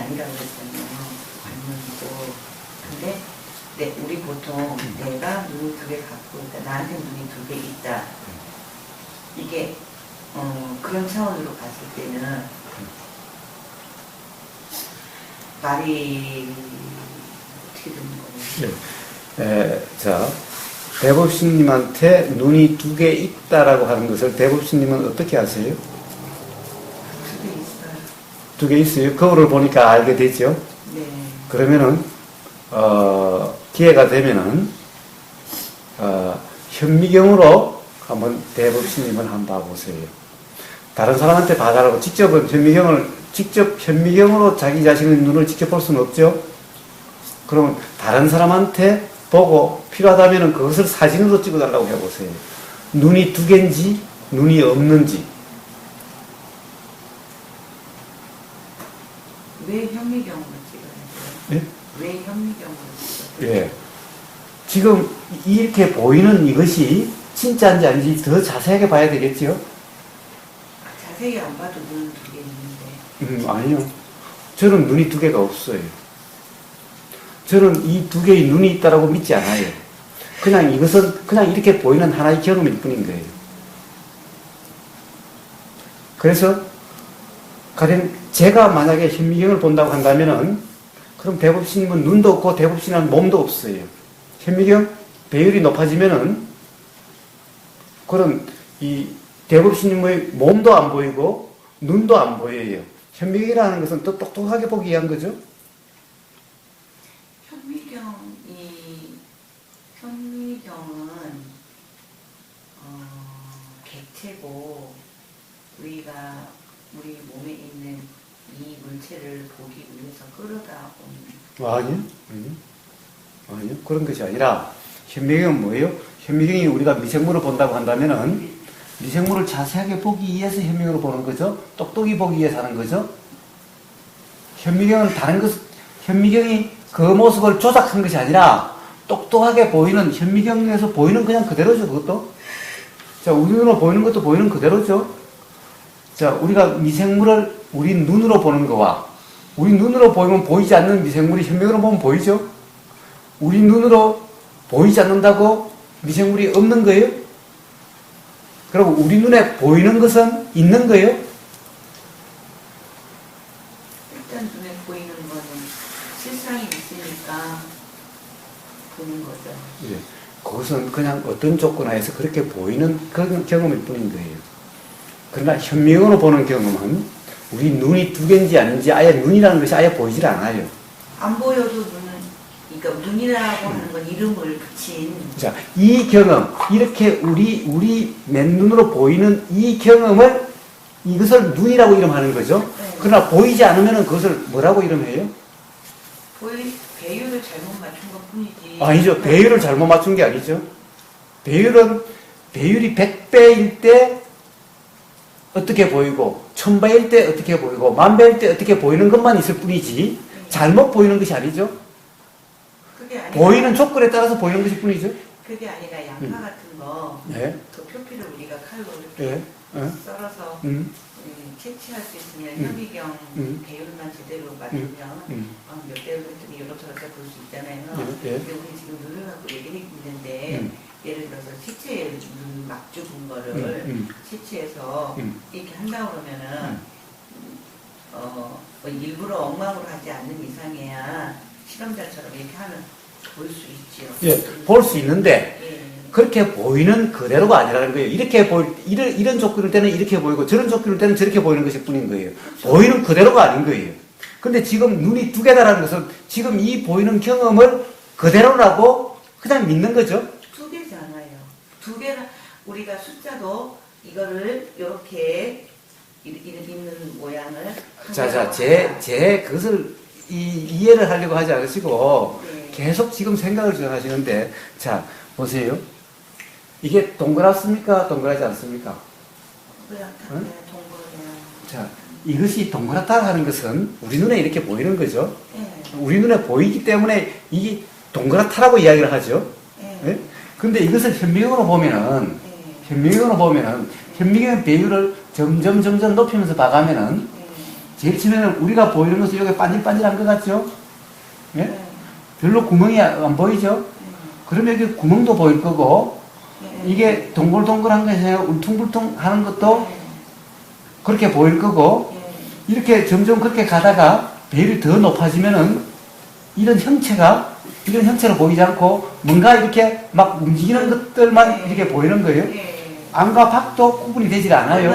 아니라고 그랬잖아요. 관문이고. 근데 우리 보통 내가 눈이 두 개 갖고 있다. 나한테 눈이 두 개 있다. 이게 그런 차원으로 봤을 때는 말이 어떻게 되는 거예요? 자, 대법신님한테 눈이 두 개 있다라고 하는 것을 대법신님은 어떻게 아세요? 두 개 있어요. 두 개 있어요? 거울을 보니까 알게 되죠? 네. 그러면은, 기회가 되면은, 현미경으로 한번 대법신님을 한번 봐보세요. 다른 사람한테 봐달라고 직접 현미경으로 자기 자신의 눈을 직접 볼 수는 없죠? 그러면 다른 사람한테 보고 필요하다면 그것을 사진으로 찍어달라고 해보세요. 눈이 두 개인지, 눈이 없는지. 왜 현미경으로 찍어야 돼요? 예? 왜 현미경으로 찍어야 돼요? 예. 지금 이렇게 보이는 이것이 진짜인지 아닌지 더 자세하게 봐야 되겠죠? 자세히 안 봐도 눈 두 개 있는데. 아니요. 저는 눈이 두 개가 없어요. 저는 이 두 개의 눈이 있다라고 믿지 않아요. 그냥 이것은 그냥 이렇게 보이는 하나의 경험일 뿐인 거예요. 그래서 가령 제가 만약에 현미경을 본다고 한다면은 그럼 대법신님은 눈도 없고 대법신님은 몸도 없어요. 현미경 배율이 높아지면은 그럼 이 대법신님의 몸도 안 보이고 눈도 안 보여요. 현미경이라는 것은 더 똑똑하게 보기 위한 거죠. 현미경은 객체고 우리가 우리 몸에 있는 이 물체를 보기 위해서 끌어다 온. 아니요. 그런 것이 아니라 현미경은 뭐예요? 현미경이 우리가 미생물을 본다고 한다면은 미생물을 자세하게 보기 위해서 현미경으로 보는 거죠. 똑똑히 보기 위해서 하는 거죠. 현미경은 현미경이 그 모습을 조작한 것이 아니라 똑똑하게 보이는, 현미경에서 보이는 그냥 그대로죠, 그것도. 자, 우리 눈으로 보이는 것도 보이는 그대로죠. 자, 우리가 미생물을 우리 눈으로 보는 거와 우리 눈으로 보이면 보이지 않는 미생물이 현미경으로 보면 보이죠? 우리 눈으로 보이지 않는다고 미생물이 없는 거예요? 그리고 우리 눈에 보이는 것은 있는 거예요? 일단 눈에 보이는 거는 실상이 있으니까 보는 거죠. 예. 그것은 그냥 어떤 조건 하에서 그렇게 보이는 그런 경험일 뿐인 거예요. 그러나 현미경으로 보는 경험은 우리 눈이 두 개인지 아닌지 아예 눈이라는 것이 아예 보이질 않아요. 안 보여도 눈은, 그러니까 눈이라고 하는 건 이름을 붙인. 자, 이 경험, 이렇게 우리 맨눈으로 보이는 이 경험을 이것을 눈이라고 이름하는 거죠. 네. 그러나 보이지 않으면 그것을 뭐라고 이름해요? 배율을 잘못 맞춘 것 뿐이지. 아니죠. 배율을 잘못 맞춘 게 아니죠. 배율이 100배일 때 어떻게 보이고 1000배일 때 어떻게 보이고 10,000배일 때 어떻게 보이는 것만 있을 뿐이지 잘못 보이는 것이 아니죠. 그게 아니라, 보이는 조건에 따라서 보이는 것일 뿐이죠. 그게 아니라 양파 같은 거, 네. 그 표피를 우리가 칼로 이렇게 썰어서 채취할 수 있으면 현미경 배율만 제대로 맞추면 몇 배율 했더니 이렇게 볼 수 있잖아요. 근데 우리 지금 눈을 갖고 얘기를 있는데 예를 들어서 시체에 막 죽은 거를 시체에서 이렇게 한다 그러면은 일부러 엉망으로 하지 않는 이상해야 실험자처럼 이렇게 하면 볼 수 있지요. 예, 볼 수 있는데 그렇게 보이는 그대로가 아니라는 거예요. 이런 조건일 때는 이렇게 보이고 저런 조건일 때는 저렇게 보이는 것일 뿐인 거예요. 그렇죠. 보이는 그대로가 아닌 거예요. 근데 지금 눈이 두 개다라는 것은 지금 이 보이는 경험을 그대로라고 그냥 믿는 거죠. 두 개잖아요. 두 개나 우리가 숫자도 이거를 이렇게 있는 모양을. 자, 제 그것을 이해를 하려고 하지 않으시고 계속 지금 생각을 주장하시는데, 자, 보세요. 이게 동그랗습니까? 동그랗지 않습니까? 동그랗다. 네, 동그래요. 자, 이것이 동그랗다 하는 것은 우리 눈에 이렇게 보이는 거죠. 네. 우리 눈에 보이기 때문에 이게 동그랗다라고 이야기를 하죠. 네? 근데 이것을 현미경으로 보면은, 현미경의 배율을 점점 높이면서 봐가면은, 제일 처음에는 우리가 보이는 것은 여기 반질반질한 것 같죠? 예? 네. 별로 구멍이 안 보이죠? 그러면 여기 구멍도 보일 거고, 이게 동글동글한 것이 울퉁불퉁 하는 것도 그렇게 보일 거고, 이렇게 점점 그렇게 가다가 배율이 더 높아지면은 이런 형체로 보이지 않고 뭔가 이렇게 막 움직이는 것들만 이렇게 보이는 거예요. 안과 밖도 구분이 되질 않아요.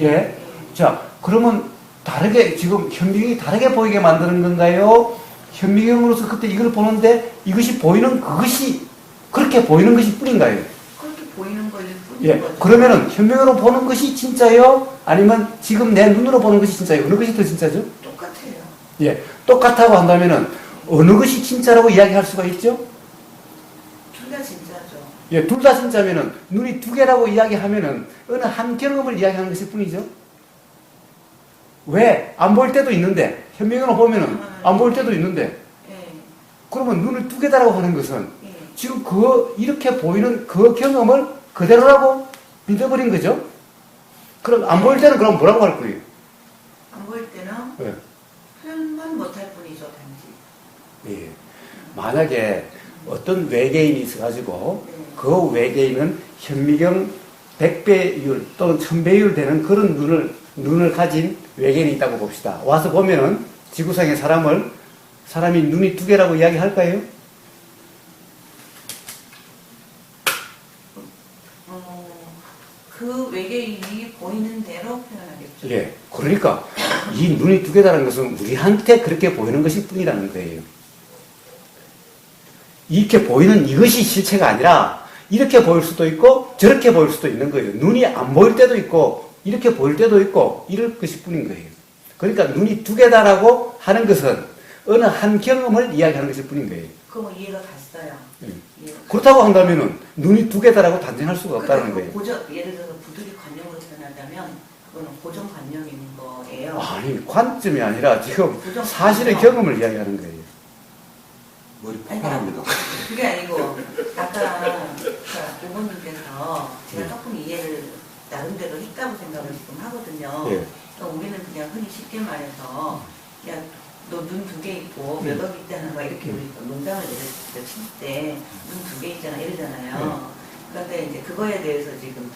예. 자, 그러면 다르게, 지금 현미경이 다르게 보이게 만드는 건가요? 현미경으로서 그때 이걸 보는데 이것이 보이는 그것이 그렇게 보이는 것이 뿐인가요? 그렇게 보이는 것일 뿐인 예. 거죠. 그러면은 현미경으로 보는 것이 진짜요? 아니면 지금 내 눈으로 보는 것이 진짜요? 어느 것이 더 진짜죠? 똑같아요. 예. 똑같다고 한다면은 어느 것이 진짜라고 이야기할 수가 있죠? 둘 다 진짜죠. 예, 둘 다 진짜면은 눈이 두 개라고 이야기하면은 어느 한 경험을 이야기하는 것일 뿐이죠. 왜? 안 보일 때도 있는데 현미경으로 보면은 안 보일 때도 있는데 그러면 눈을 두 개다라고 하는 것은 지금 이렇게 보이는 그 경험을 그대로라고 믿어버린 거죠. 그럼 안 보일 때는 그럼 뭐라고 할 거예요? 안 보일 때는 표현만 못할 뿐이죠, 단지. 예. 만약에 어떤 외계인이 있어가지고 그 외계인은 현미경 100배율 또는 1000배율 되는 그런 눈을 가진 외계인이 있다고 봅시다. 와서 보면은 지구상의 사람이 눈이 두 개라고 이야기할까요? 그 외계인이 보이는 대로 표현하겠죠. 예. 그러니까 이 눈이 두 개다라는 것은 우리한테 그렇게 보이는 것일 뿐이라는 거예요. 이렇게 보이는 이것이 실체가 아니라 이렇게 보일 수도 있고 저렇게 보일 수도 있는 거예요. 눈이 안 보일 때도 있고 이렇게 보일 때도 있고 이럴 것일 뿐인 거예요. 그러니까 눈이 두 개다라고 하는 것은 어느 한 경험을 이야기하는 것일 뿐인 거예요. 그럼 이해가 갔어요. 그렇다고 한다면은 눈이 두 개다라고 단정할 수가 없다는 거예요. 예를 들어서 부두리 관념으로 표현하자면 그거는 고정관념인 거예요. 아니, 관점이 아니라 지금 사실의 경험을 이야기하는 거예요. 머리 폭발합니다. 그게 아니고 아까 부모님께서 제가 조금 이해를 나름대로 했다고 생각을 지금 하거든요. 예. 그러니까 우리는 그냥 흔히 쉽게 말해서 야, 너 눈 두 개 있고 몇 억 있다는 거 이렇게 우리 농담을 칠 때 눈 두 개 있잖아 이러잖아요. 그런데 이제 그거에 대해서 지금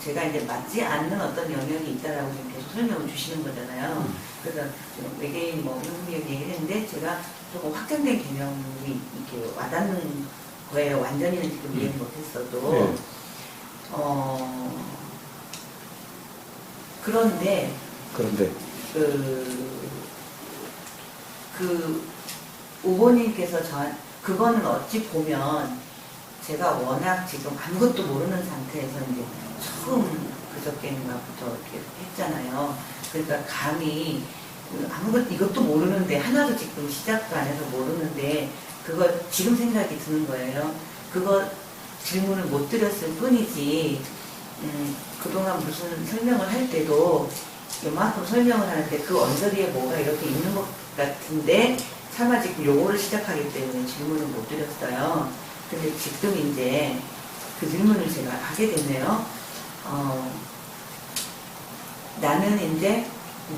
제가 이제 맞지 않는 어떤 영역이 있다라고 지금 계속 설명을 주시는 거잖아요. 그래서 지금 외계인 뭐 이런 얘기를 했는데 제가 조금 확장된 개념이 이렇게 와닿는 거예요. 완전히는 지금 이해 못했어도. 그런데 그 오보님께서 그거는 어찌 보면 제가 워낙 지금 아무것도 모르는 상태에서 이제 처음 그저께인가부터 이렇게 했잖아요. 그러니까 감히 이것도 모르는데 하나도 지금 시작도 안 해서 모르는데 그거 지금 생각이 드는 거예요. 그거 질문을 못 드렸을 뿐이지 그동안 무슨 설명을 할 때도 요만큼 설명을 하는데 그 언저리에 뭐가 이렇게 있는 것 같은데 차마 지금 요거를 시작하기 때문에 질문을 못 드렸어요. 근데 지금 이제 그 질문을 제가 하게 됐네요. 나는 이제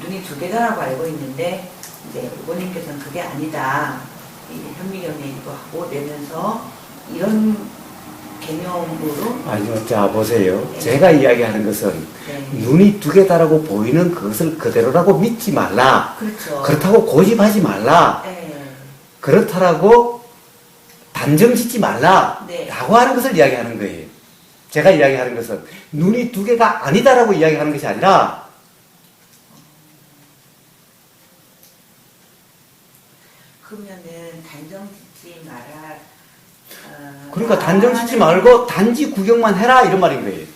눈이 두 개다라고 알고 있는데 이제 부모님께서는 그게 아니다. 현미경 얘기도 하고 내면서 이런 개념으로 아니요, 자 보세요. 네. 제가 이야기하는 것은 눈이 두 개다라고 보이는 그것을 그대로라고 믿지 말라. 그렇죠. 그렇다고 고집하지 말라. 그렇다라고 단정 짓지 말라. 라고 하는 것을 이야기하는 거예요. 제가 이야기하는 것은 눈이 두 개가 아니다라고 이야기하는 것이 아니라 그러면은 단정 짓지 마라. 그러니까 단정 짓지 말고 단지 구경만 해라 이런 말인 거예요.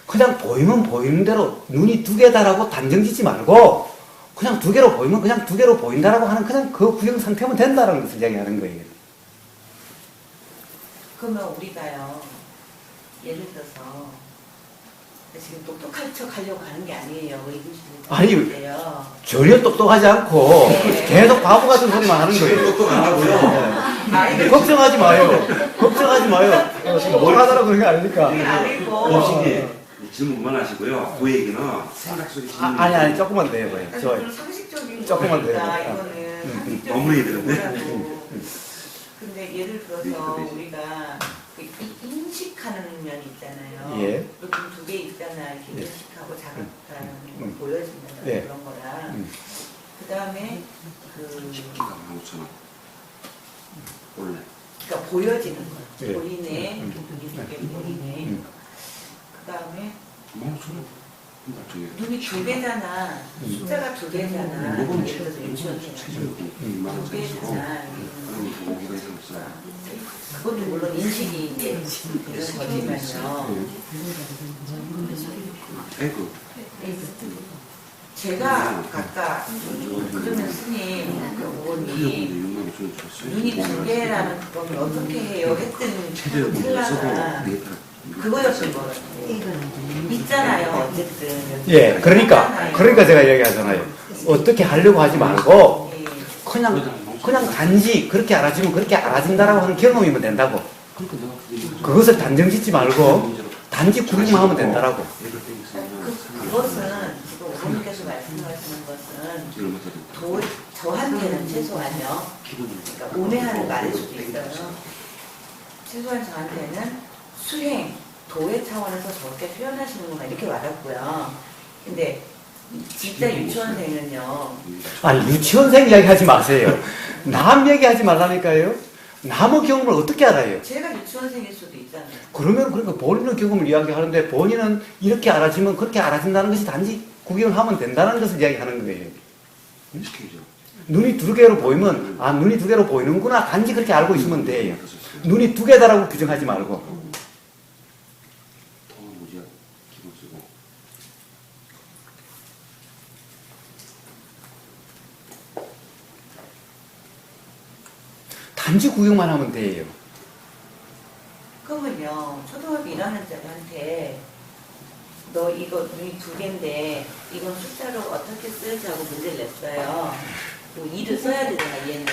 그냥 보이면 보이는 대로 눈이 두 개다라고 단정 짓지 말고 그냥 두 개로 보이면 그냥 두 개로 보인다라고 하는 그냥 그 구경 상태면 된다라는 것을 이야기하는 거예요. 그러면 우리가요, 예를 들어서 지금 똑똑한 척 하려고 하는 게 아니에요. 아니, 전혀 똑똑하지 않고 계속 바보 같은 소리만 하는 거예요. 똑똑 안 하고요. 걱정하지 마요. 걱정하지 마요. 뭘 하더라도 그런 게 아니니까. 아니고 질문만 하시고요. 그 얘기는 생각 속에 아니, 조금만 더 해봐요. 아니, 저, 그건 상식적인 조금만 더 거니까 해봐요. 이거는 상식적인 너무 얘기했네. 거라고. 근데 예를 들어서 우리가 그 인식하는 면이 있잖아요. 예. 보통 두 개 있잖아. 이렇게 예. 인식하고 자각하는 거 보여진다는 예. 그런 거랑 그 다음에 그 기가 15,000원. 원래. 그러니까 보여지는 거. 예. 본인의 이게 본인의 그 다음에 15,000원. 눈이 두 개잖아. 숫자가 두 개잖아. 요건 예를 들어서 유치원생 최저고 두 2만 원짜리고 개잖아. 그럼 5개가 이상 없어요. 그것도 물론 인식이 이제 되는 거지만요. 에그. 제가 아까 그러면 스님 그 어머니 6만 5천 줬어요. 눈이 두 개라는 건 어떻게 해요? 했더니 최저 틀라가 그거였던 거 같아요. 있잖아요. 어쨌든. 예, 그러니까 제가 얘기하잖아요. 어떻게 하려고 하지 말고, 예. 그냥 단지 그렇게 알아주면 그렇게 알아준다라고 하는 경험이면 된다고. 그것을 단정 짓지 말고, 단지 구경만 하면 된다라고. 그것은 지금 어머니께서 말씀하시는 것은 저한테는 최소한요. 그러니까 오해하는 말일 수도 있어요. 최소한 저한테는 수행, 도의 차원에서 저렇게 표현하시는구나 이렇게 와닿고요. 근데 진짜 유치원생은요. 아니, 유치원생 이야기 하지 마세요. 남 얘기하지 말라니까요. 남의 경험을 어떻게 알아요? 제가 유치원생일 수도 있잖아요. 그러니까 본인의 경험을 이야기하는데 본인은 이렇게 알아주면 그렇게 알아준다는 것이 단지 구경을 하면 된다는 것을 이야기하는 거예요. 눈이 두 개로 보이면 눈이 두 개로 보이는구나 단지 그렇게 알고 있으면 돼요. 눈이 두 개다라고 규정하지 말고. 단지 구경만 하면 돼요. 그러면요, 초등학교 1학년짜리한테 너 이거 눈이 두 개인데 이건 숫자로 어떻게 쓰지 하고 문제를 냈어요. 뭐 일을 써야 되잖아, 얘는.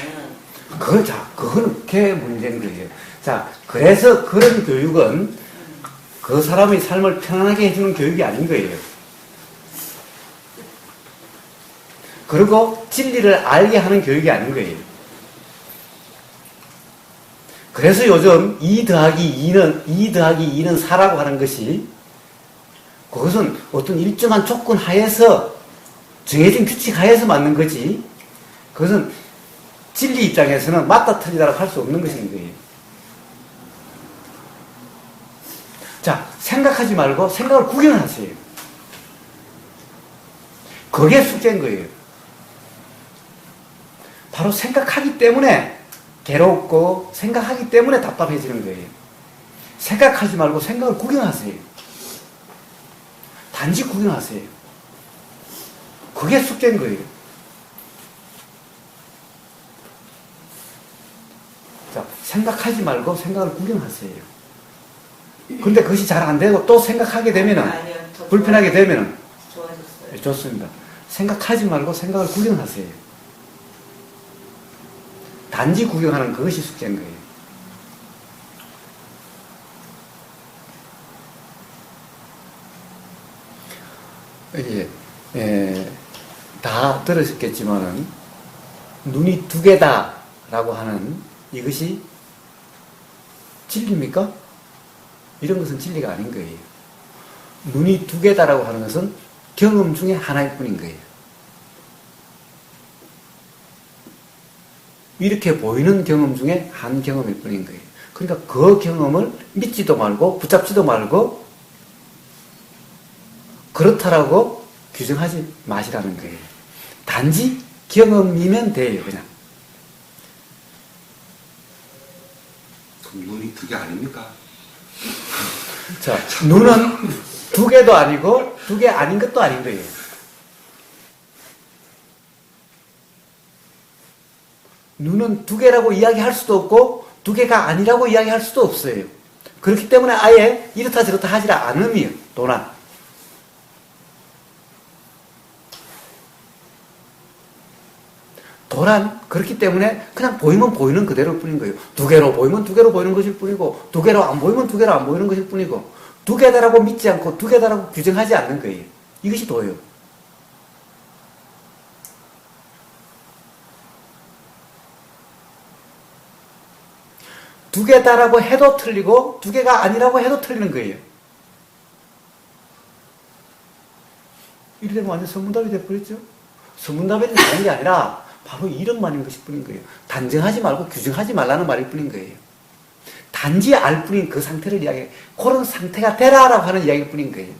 그거는 그 문제인 거예요. 자, 그래서 그런 교육은 그 사람의 삶을 편안하게 해주는 교육이 아닌 거예요. 그리고 진리를 알게 하는 교육이 아닌 거예요. 그래서 요즘 2 더하기 2는 4라고 하는 것이 그것은 어떤 일정한 조건 하에서 정해진 규칙 하에서 맞는 거지 그것은 진리 입장에서는 맞다 틀리다라고 할 수 없는 것인 거예요. 자, 생각하지 말고 생각을 구경하세요. 그게 숙제인 거예요. 바로 생각하기 때문에 괴롭고 생각하기 때문에 답답해지는 거예요. 생각하지 말고 생각을 구경하세요. 단지 구경하세요. 그게 숙제인 거예요. 자, 생각하지 말고 생각을 구경하세요. 근데 그것이 잘 안 되고 또 생각하게 되면은 불편하게 되면은 좋아졌어요. 좋습니다. 생각하지 말고 생각을 구경하세요. 단지 구경하는 그것이 숙제인 거예요. 다 들으셨겠지만은 눈이 두 개다라고 하는 이것이 진리입니까? 이런 것은 진리가 아닌 거예요. 눈이 두 개다라고 하는 것은 경험 중에 하나일 뿐인 거예요. 이렇게 보이는 경험 중에 한 경험일 뿐인 거예요. 그러니까 그 경험을 믿지도 말고 붙잡지도 말고 그렇다라고 규정하지 마시라는 거예요. 단지 경험이면 돼요, 그냥. 그럼 눈이 두 개 아닙니까? 자, 눈은 두 개도 아니고 두 개 아닌 것도 아닌 거예요. 눈은 두 개라고 이야기할 수도 없고 두 개가 아니라고 이야기할 수도 없어요. 그렇기 때문에 아예 이렇다 저렇다 하지 않음이요. 도난. 그렇기 때문에 그냥 보이면 보이는 그대로 뿐인 거예요. 두 개로 보이면 두 개로 보이는 것일 뿐이고 두 개로 안 보이면 두 개로 안 보이는 것일 뿐이고 두 개다라고 믿지 않고 두 개다라고 규정하지 않는 거예요. 이것이 도예요. 두 개다라고 해도 틀리고 두 개가 아니라고 해도 틀리는 거예요. 이렇게 되면 완전 서문답이 돼버렸죠. 서문답에는 다른 게 아니라 바로 이런 것일 뿐인 거예요. 단정하지 말고 규정하지 말라는 말일 뿐인 거예요. 단지 알 뿐인 그 상태를 이야기해. 그런 상태가 되라라고 하는 이야기일 뿐인 거예요.